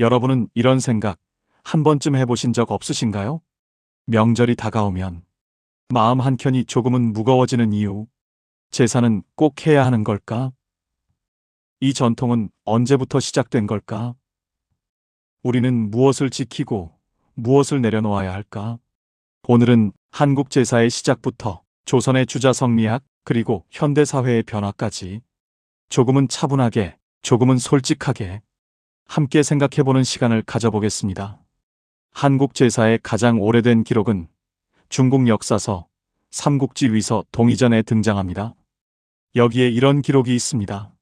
여러분은 이런 생각 한 번쯤 해보신 적 없으신가요? 명절이 다가오면 마음 한켠이 조금은 무거워지는 이유, 제사는 꼭 해야 하는 걸까? 이 전통은 언제부터 시작된 걸까? 우리는 무엇을 지키고 무엇을 내려놓아야 할까? 오늘은 한국 제사의 시작부터 조선의 주자 성리학 그리고 현대 사회의 변화까지 조금은 차분하게, 조금은 솔직하게 함께 생각해보는 시간을 가져보겠습니다. 한국 제사의 가장 오래된 기록은 중국 역사서 삼국지위서 동의전에 등장합니다. 여기에 이런 기록이 있습니다.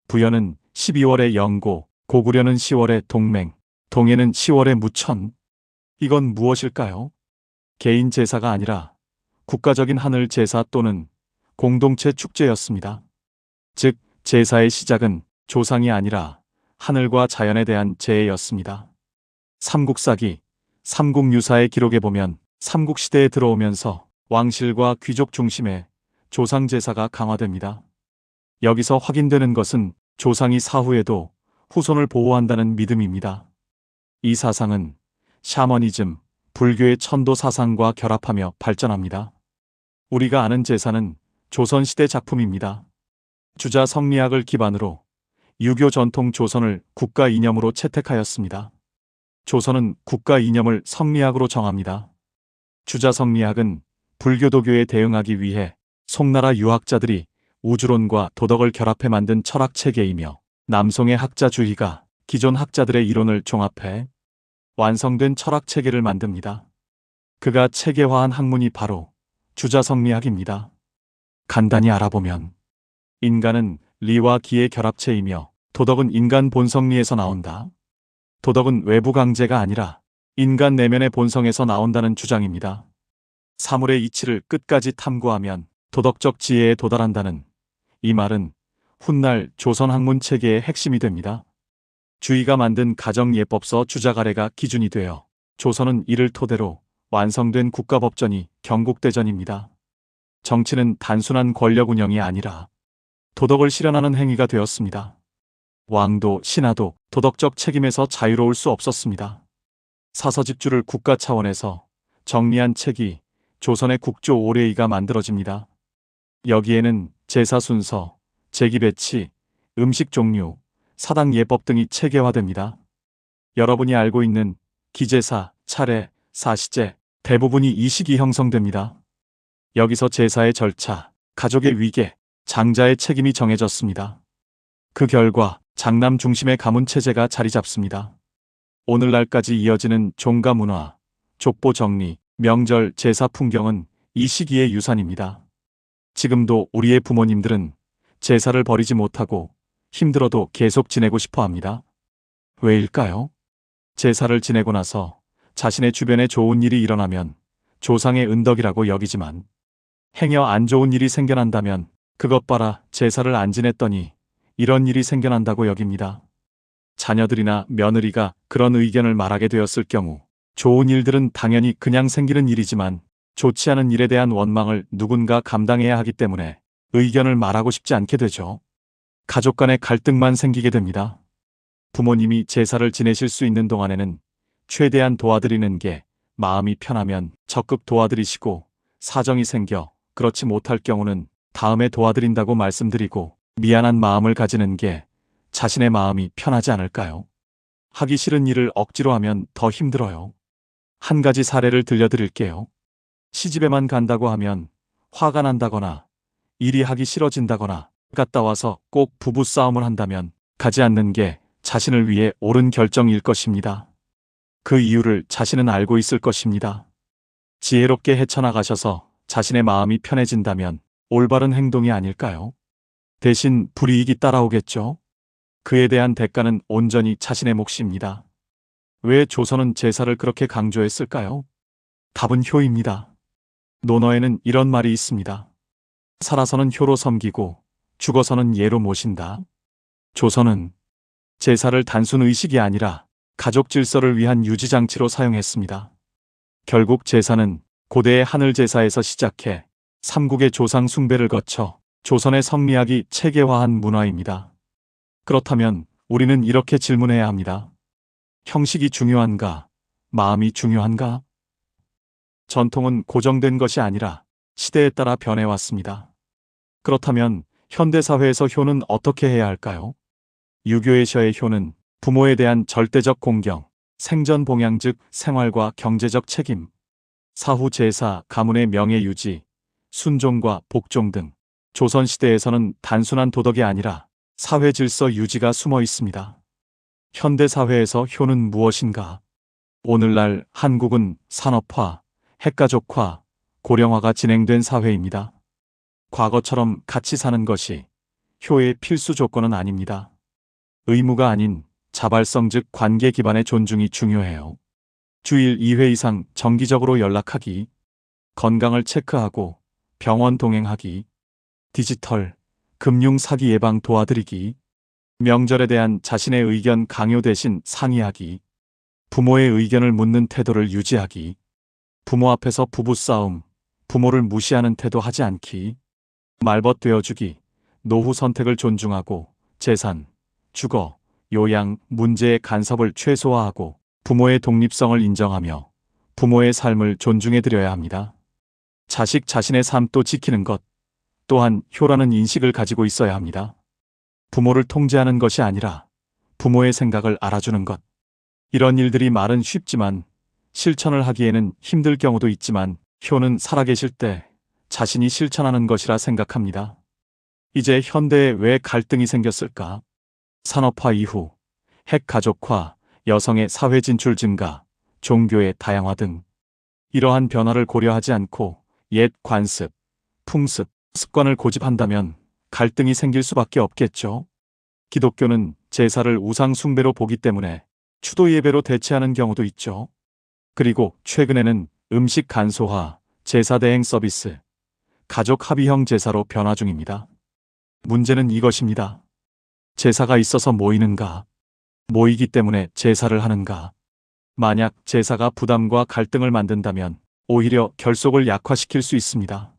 부여는 12월에 영고, 고구려는 10월에 동맹, 동해는 10월에 무천. 이건 무엇일까요? 개인 제사가 아니라 국가적인 하늘 제사 또는 공동체 축제였습니다. 즉, 제사의 시작은 조상이 아니라 하늘과 자연에 대한 제혜였습니다. 삼국사기, 삼국유사의 기록에 보면 삼국시대에 들어오면서 왕실과 귀족 중심의 조상 제사가 강화됩니다. 여기서 확인되는 것은 조상이 사후에도 후손을 보호한다는 믿음입니다. 이 사상은 샤머니즘, 불교의 천도 사상과 결합하며 발전합니다. 우리가 아는 제사는 조선시대 작품입니다. 주자 성리학을 기반으로 유교 전통 조선을 국가 이념으로 채택하였습니다. 조선은 국가 이념을 성리학으로 정합니다. 주자 성리학은 불교도교에 대응하기 위해 송나라 유학자들이 우주론과 도덕을 결합해 만든 철학 체계이며 남송의 학자주의가 기존 학자들의 이론을 종합해 완성된 철학 체계를 만듭니다. 그가 체계화한 학문이 바로 주자 성리학입니다. 간단히 알아보면 인간은 리와 기의 결합체이며 도덕은 인간 본성리에서 나온다. 도덕은 외부 강제가 아니라 인간 내면의 본성에서 나온다는 주장입니다. 사물의 이치를 끝까지 탐구하면 도덕적 지혜에 도달한다는 이 말은 훗날 조선 학문 체계의 핵심이 됩니다. 주의가 만든 가정예법서 주자가래가 기준이 되어 조선은 이를 토대로 완성된 국가법전이 경국대전입니다. 정치는 단순한 권력 운영이 아니라 도덕을 실현하는 행위가 되었습니다. 왕도 신하도 도덕적 책임에서 자유로울 수 없었습니다. 사서집주를 국가 차원에서 정리한 책이 조선의 국조 오례의가 만들어집니다. 여기에는 제사 순서, 제기 배치, 음식 종류, 사당 예법 등이 체계화됩니다. 여러분이 알고 있는 기제사, 차례, 사시제 대부분이 이 시기 형성됩니다. 여기서 제사의 절차, 가족의 위계, 장자의 책임이 정해졌습니다. 그 결과 장남 중심의 가문 체제가 자리 잡습니다. 오늘날까지 이어지는 종가 문화, 족보 정리, 명절, 제사 풍경은 이 시기의 유산입니다. 지금도 우리의 부모님들은 제사를 버리지 못하고 힘들어도 계속 지내고 싶어 합니다. 왜일까요? 제사를 지내고 나서 자신의 주변에 좋은 일이 일어나면 조상의 은덕이라고 여기지만 행여 안 좋은 일이 생겨난다면 그것 봐라 제사를 안 지냈더니 이런 일이 생겨난다고 여깁니다. 자녀들이나 며느리가 그런 의견을 말하게 되었을 경우 좋은 일들은 당연히 그냥 생기는 일이지만 좋지 않은 일에 대한 원망을 누군가 감당해야 하기 때문에 의견을 말하고 싶지 않게 되죠. 가족 간의 갈등만 생기게 됩니다. 부모님이 제사를 지내실 수 있는 동안에는 최대한 도와드리는 게 마음이 편하면 적극 도와드리시고 사정이 생겨 그렇지 못할 경우는 다음에 도와드린다고 말씀드리고 미안한 마음을 가지는 게 자신의 마음이 편하지 않을까요? 하기 싫은 일을 억지로 하면 더 힘들어요. 한 가지 사례를 들려드릴게요. 시집에만 간다고 하면 화가 난다거나 일이 하기 싫어진다거나 갔다 와서 꼭 부부싸움을 한다면 가지 않는 게 자신을 위해 옳은 결정일 것입니다. 그 이유를 자신은 알고 있을 것입니다. 지혜롭게 헤쳐나가셔서 자신의 마음이 편해진다면 올바른 행동이 아닐까요? 대신 불이익이 따라오겠죠? 그에 대한 대가는 온전히 자신의 몫입니다. 왜 조선은 제사를 그렇게 강조했을까요? 답은 효입니다. 논어에는 이런 말이 있습니다. 살아서는 효로 섬기고 죽어서는 예로 모신다. 조선은 제사를 단순 의식이 아니라 가족 질서를 위한 유지장치로 사용했습니다. 결국 제사는 고대의 하늘 제사에서 시작해 삼국의 조상 숭배를 거쳐 조선의 성리학이 체계화한 문화입니다. 그렇다면 우리는 이렇게 질문해야 합니다. 형식이 중요한가? 마음이 중요한가? 전통은 고정된 것이 아니라 시대에 따라 변해왔습니다. 그렇다면 현대사회에서 효는 어떻게 해야 할까요? 유교에서의 효는 부모에 대한 절대적 공경, 생전 봉양 즉 생활과 경제적 책임, 사후 제사, 가문의 명예 유지, 순종과 복종 등 조선시대에서는 단순한 도덕이 아니라 사회 질서 유지가 숨어 있습니다. 현대사회에서 효는 무엇인가? 오늘날 한국은 산업화, 핵가족화, 고령화가 진행된 사회입니다. 과거처럼 같이 사는 것이 효의 필수 조건은 아닙니다. 의무가 아닌 자발성 즉 관계 기반의 존중이 중요해요. 주일 2회 이상 정기적으로 연락하기, 건강을 체크하고 병원 동행하기, 디지털, 금융 사기 예방 도와드리기, 명절에 대한 자신의 의견 강요 대신 상의하기, 부모의 의견을 묻는 태도를 유지하기, 부모 앞에서 부부싸움, 부모를 무시하는 태도 하지 않기, 말벗 되어주기, 노후 선택을 존중하고 재산, 주거, 요양, 문제의 간섭을 최소화하고 부모의 독립성을 인정하며 부모의 삶을 존중해드려야 합니다. 자식 자신의 삶도 지키는 것 또한 효라는 인식을 가지고 있어야 합니다. 부모를 통제하는 것이 아니라 부모의 생각을 알아주는 것. 이런 일들이 말은 쉽지만 실천을 하기에는 힘들 경우도 있지만 효는 살아계실 때 자신이 실천하는 것이라 생각합니다. 이제 현대에 왜 갈등이 생겼을까? 산업화 이후 핵가족화, 여성의 사회 진출 증가, 종교의 다양화 등 이러한 변화를 고려하지 않고 옛 관습, 풍습, 습관을 고집한다면 갈등이 생길 수밖에 없겠죠. 기독교는 제사를 우상 숭배로 보기 때문에 추도 예배로 대체하는 경우도 있죠. 그리고 최근에는 음식 간소화, 제사 대행 서비스, 가족 합의형 제사로 변화 중입니다. 문제는 이것입니다. 제사가 있어서 모이는가? 모이기 때문에 제사를 하는가? 만약 제사가 부담과 갈등을 만든다면 오히려 결속을 약화시킬 수 있습니다.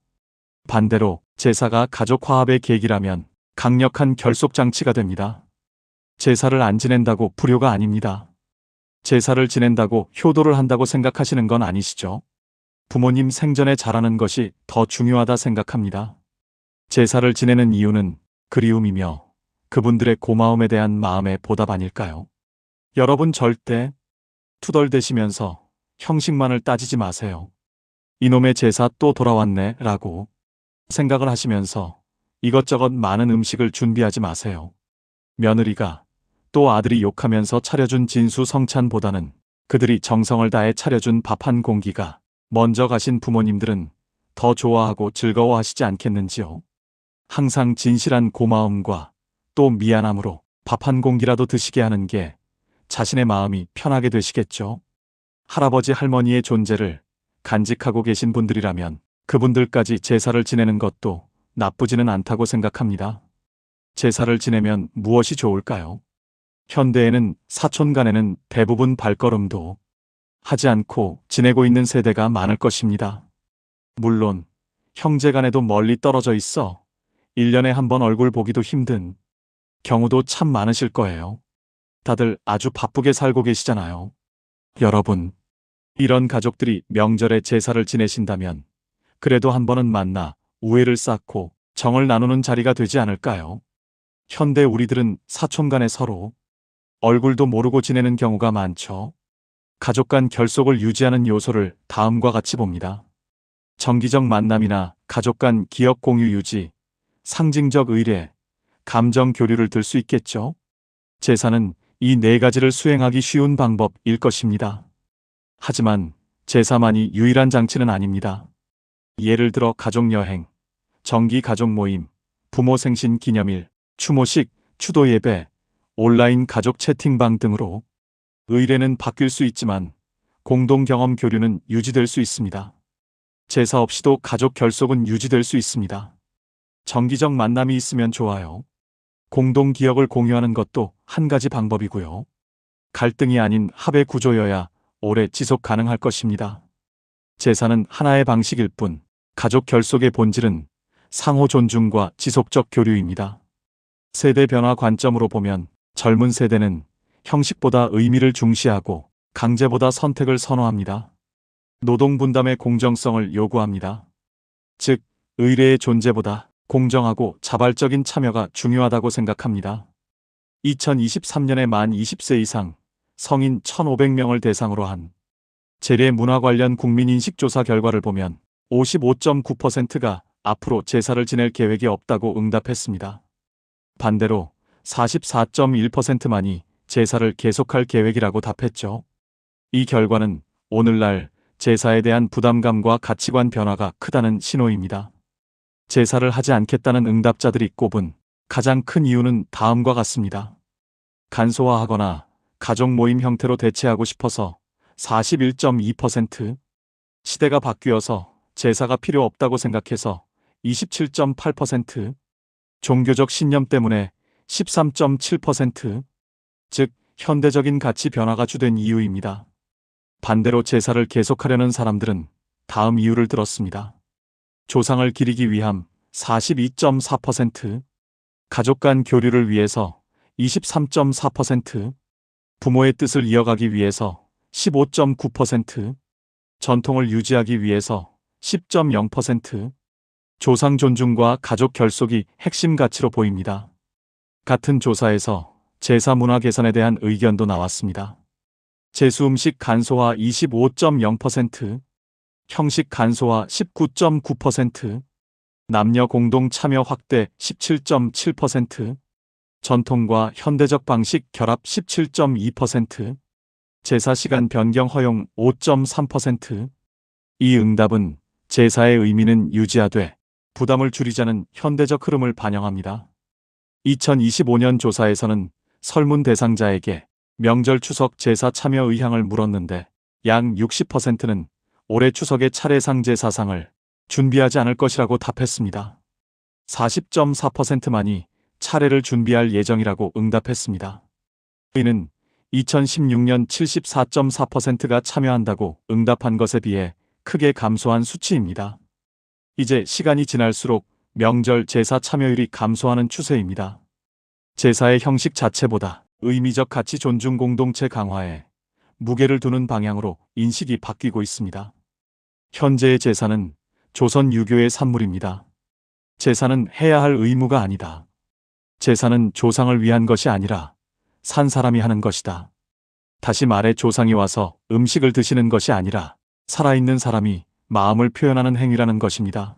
반대로 제사가 가족 화합의 계기라면 강력한 결속 장치가 됩니다. 제사를 안 지낸다고 불효가 아닙니다. 제사를 지낸다고 효도를 한다고 생각하시는 건 아니시죠? 부모님 생전에 잘하는 것이 더 중요하다 생각합니다. 제사를 지내는 이유는 그리움이며 그분들의 고마움에 대한 마음의 보답 아닐까요? 여러분 절대 투덜대시면서 형식만을 따지지 마세요. 이놈의 제사 또 돌아왔네 라고 생각을 하시면서 이것저것 많은 음식을 준비하지 마세요. 며느리가 또 아들이 욕하면서 차려준 진수성찬보다는 그들이 정성을 다해 차려준 밥 한 공기가 먼저 가신 부모님들은 더 좋아하고 즐거워하시지 않겠는지요? 항상 진실한 고마움과 또 미안함으로 밥 한 공기라도 드시게 하는 게 자신의 마음이 편하게 되시겠죠? 할아버지 할머니의 존재를 간직하고 계신 분들이라면 그분들까지 제사를 지내는 것도 나쁘지는 않다고 생각합니다. 제사를 지내면 무엇이 좋을까요? 현대에는 사촌 간에는 대부분 발걸음도 하지 않고 지내고 있는 세대가 많을 것입니다. 물론 형제 간에도 멀리 떨어져 있어 1년에 한 번 얼굴 보기도 힘든 경우도 참 많으실 거예요. 다들 아주 바쁘게 살고 계시잖아요. 여러분, 이런 가족들이 명절에 제사를 지내신다면 그래도 한 번은 만나 우애를 쌓고 정을 나누는 자리가 되지 않을까요? 현대 우리들은 사촌 간에 서로 얼굴도 모르고 지내는 경우가 많죠. 가족 간 결속을 유지하는 요소를 다음과 같이 봅니다. 정기적 만남이나 가족 간 기억 공유 유지, 상징적 의례, 감정 교류를 들 수 있겠죠. 제사는 이 네 가지를 수행하기 쉬운 방법일 것입니다. 하지만 제사만이 유일한 장치는 아닙니다. 예를 들어 가족여행, 정기 가족 모임, 부모 생신 기념일, 추모식, 추도 예배, 온라인 가족 채팅방 등으로 의례는 바뀔 수 있지만 공동 경험 교류는 유지될 수 있습니다. 제사 없이도 가족 결속은 유지될 수 있습니다. 정기적 만남이 있으면 좋아요. 공동 기억을 공유하는 것도 한 가지 방법이고요. 갈등이 아닌 합의 구조여야 오래 지속 가능할 것입니다. 제사는 하나의 방식일 뿐 가족 결속의 본질은 상호 존중과 지속적 교류입니다. 세대 변화 관점으로 보면 젊은 세대는 형식보다 의미를 중시하고 강제보다 선택을 선호합니다. 노동분담의 공정성을 요구합니다. 즉, 의뢰의 존재보다 공정하고 자발적인 참여가 중요하다고 생각합니다. 2023년에 만 20세 이상 성인 1,500명을 대상으로 한 재래 문화 관련 국민인식조사 결과를 보면 55.9%가 앞으로 제사를 지낼 계획이 없다고 응답했습니다. 반대로 44.1%만이 제사를 계속할 계획이라고 답했죠. 이 결과는 오늘날 제사에 대한 부담감과 가치관 변화가 크다는 신호입니다. 제사를 하지 않겠다는 응답자들이 꼽은 가장 큰 이유는 다음과 같습니다. 간소화하거나 가족 모임 형태로 대체하고 싶어서 41.2%, 시대가 바뀌어서 제사가 필요 없다고 생각해서 27.8%, 종교적 신념 때문에 13.7%, 즉 현대적인 가치 변화가 주된 이유입니다. 반대로 제사를 계속하려는 사람들은 다음 이유를 들었습니다. 조상을 기리기 위함 42.4%, 가족 간 교류를 위해서 23.4%, 부모의 뜻을 이어가기 위해서 15.9%, 전통을 유지하기 위해서 10.0%, 조상 존중과 가족 결속이 핵심 가치로 보입니다. 같은 조사에서 제사 문화 개선에 대한 의견도 나왔습니다. 제수 음식 간소화 25.0%, 형식 간소화 19.9%, 남녀 공동 참여 확대 17.7%, 전통과 현대적 방식 결합 17.2%, 제사 시간 변경 허용 5.3%. 이 응답은 제사의 의미는 유지하되 부담을 줄이자는 현대적 흐름을 반영합니다. 2025년 조사에서는 설문 대상자에게 명절 추석 제사 참여 의향을 물었는데 약 60%는 올해 추석의 차례상 제사상을 준비하지 않을 것이라고 답했습니다. 40.4%만이 차례를 준비할 예정이라고 응답했습니다. 이는 2016년 74.4%가 참여한다고 응답한 것에 비해 크게 감소한 수치입니다. 이제 시간이 지날수록 명절 제사 참여율이 감소하는 추세입니다. 제사의 형식 자체보다 의미적 가치 존중 공동체 강화에 무게를 두는 방향으로 인식이 바뀌고 있습니다. 현재의 제사는 조선 유교의 산물입니다. 제사는 해야 할 의무가 아니다. 제사는 조상을 위한 것이 아니라 산 사람이 하는 것이다. 다시 말해 조상이 와서 음식을 드시는 것이 아니라 살아있는 사람이 마음을 표현하는 행위라는 것입니다.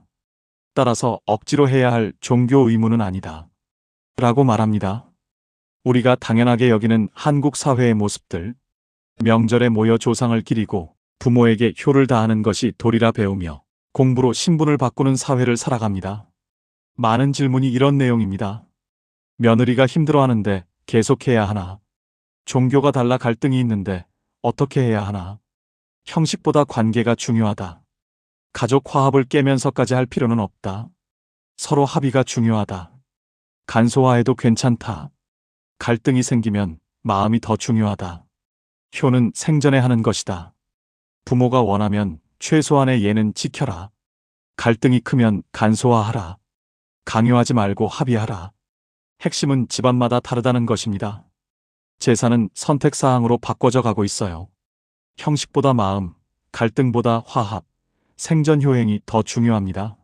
따라서 억지로 해야 할 종교 의무는 아니다. 라고 말합니다. 우리가 당연하게 여기는 한국 사회의 모습들, 명절에 모여 조상을 기리고 부모에게 효를 다하는 것이 도리라 배우며 공부로 신분을 바꾸는 사회를 살아갑니다. 많은 질문이 이런 내용입니다. 며느리가 힘들어하는데 계속해야 하나? 종교가 달라 갈등이 있는데 어떻게 해야 하나? 형식보다 관계가 중요하다. 가족 화합을 깨면서까지 할 필요는 없다. 서로 합의가 중요하다. 간소화해도 괜찮다. 갈등이 생기면 마음이 더 중요하다. 효는 생전에 하는 것이다. 부모가 원하면 최소한의 예는 지켜라. 갈등이 크면 간소화하라. 강요하지 말고 합의하라. 핵심은 집안마다 다르다는 것입니다. 제사는 선택사항으로 바꿔져 가고 있어요. 형식보다 마음, 갈등보다 화합, 생전 효행이 더 중요합니다.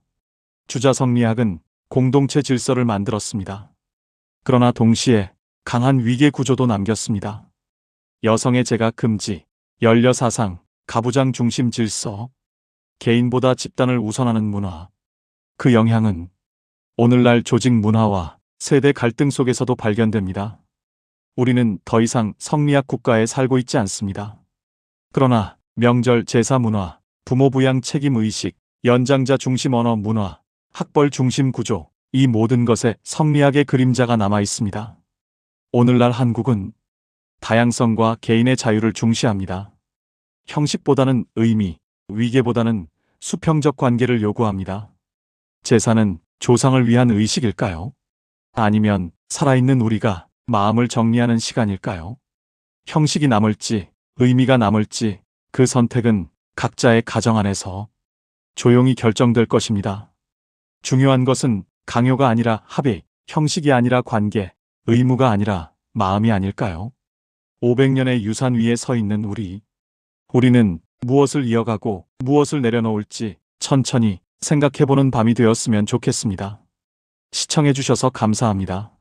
주자성리학은 공동체 질서를 만들었습니다. 그러나 동시에 강한 위계 구조도 남겼습니다. 여성의 제가 금지, 연려사상, 가부장 중심 질서, 개인보다 집단을 우선하는 문화. 그 영향은 오늘날 조직 문화와 세대 갈등 속에서도 발견됩니다. 우리는 더 이상 성리학 국가에 살고 있지 않습니다. 그러나 명절 제사 문화, 부모 부양 책임 의식, 연장자 중심 언어 문화, 학벌 중심 구조, 이 모든 것에 성리학의 그림자가 남아 있습니다. 오늘날 한국은 다양성과 개인의 자유를 중시합니다. 형식보다는 의미, 위계보다는 수평적 관계를 요구합니다. 제사는 조상을 위한 의식일까요? 아니면 살아있는 우리가 마음을 정리하는 시간일까요? 형식이 남을지, 의미가 남을지 그 선택은 각자의 가정 안에서 조용히 결정될 것입니다. 중요한 것은 강요가 아니라 합의, 형식이 아니라 관계, 의무가 아니라 마음이 아닐까요? 500년의 유산 위에 서 있는 우리는 무엇을 이어가고 무엇을 내려놓을지 천천히 생각해보는 밤이 되었으면 좋겠습니다. 시청해주셔서 감사합니다.